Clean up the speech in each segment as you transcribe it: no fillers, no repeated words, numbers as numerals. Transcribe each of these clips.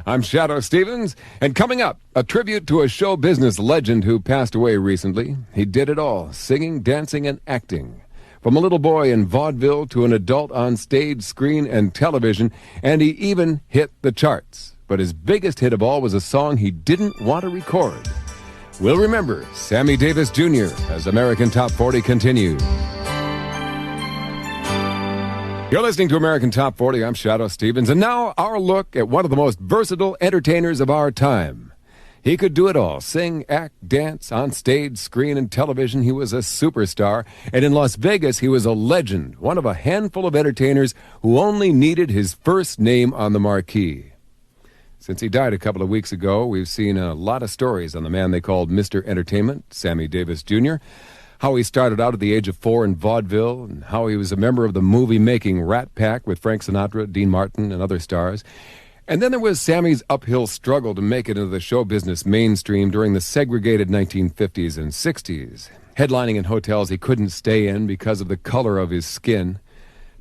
I'm Shadoe Stevens, and coming up, a tribute to a show business legend who passed away recently. He did it all, singing, dancing, and acting. From a little boy in vaudeville to an adult on stage, screen, and television, and he even hit the charts. But his biggest hit of all was a song he didn't want to record. We'll remember Sammy Davis Jr. as American Top 40 continues. You're listening to American Top 40. I'm Shadoe Stevens. And now our look at one of the most versatile entertainers of our time. He could do it all. Sing, act, dance, on stage, screen, and television. He was a superstar. And in Las Vegas, he was a legend. One of a handful of entertainers who only needed his first name on the marquee. Since he died a couple of weeks ago, we've seen a lot of stories on the man they called Mr. Entertainment, Sammy Davis Jr., how he started out at the age of 4 in vaudeville, and how he was a member of the movie-making Rat Pack with Frank Sinatra, Dean Martin, and other stars. And then there was Sammy's uphill struggle to make it into the show business mainstream during the segregated 1950s and 60s, headlining in hotels he couldn't stay in because of the color of his skin.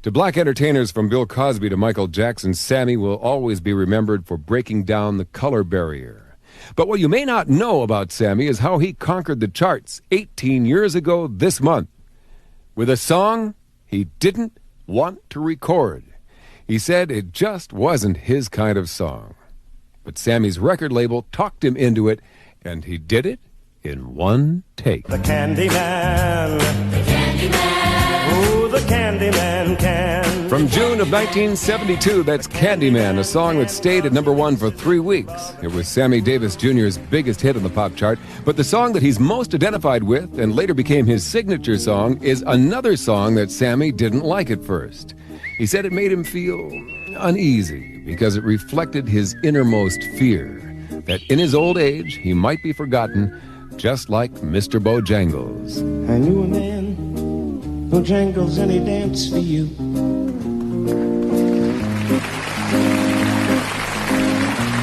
To black entertainers from Bill Cosby to Michael Jackson, Sammy will always be remembered for breaking down the color barrier. But what you may not know about Sammy is how he conquered the charts 18 years ago this month with a song he didn't want to record. He said it just wasn't his kind of song. But Sammy's record label talked him into it, and he did it in one take. The Candyman. The Candyman. Oh, the Candyman can. From June of 1972, that's Candyman, a song that stayed at number 1 for 3 weeks. It was Sammy Davis Jr.'s biggest hit on the pop chart, but the song that he's most identified with and later became his signature song is another song that Sammy didn't like at first. He said it made him feel uneasy because it reflected his innermost fear that in his old age he might be forgotten, just like Mr. Bojangles. I knew a man, Bojangles, and he danced for you.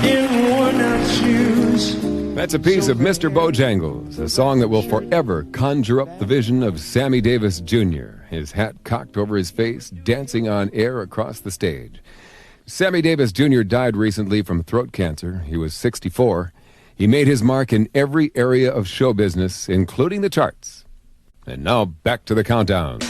In worn-out shoes. That's a piece of Mr. Bojangles, a song that will forever conjure up the vision of Sammy Davis Jr., his hat cocked over his face, dancing on air across the stage. Sammy Davis Jr. died recently from throat cancer. He was 64. He made his mark in every area of show business, including the charts. And now back to the countdown.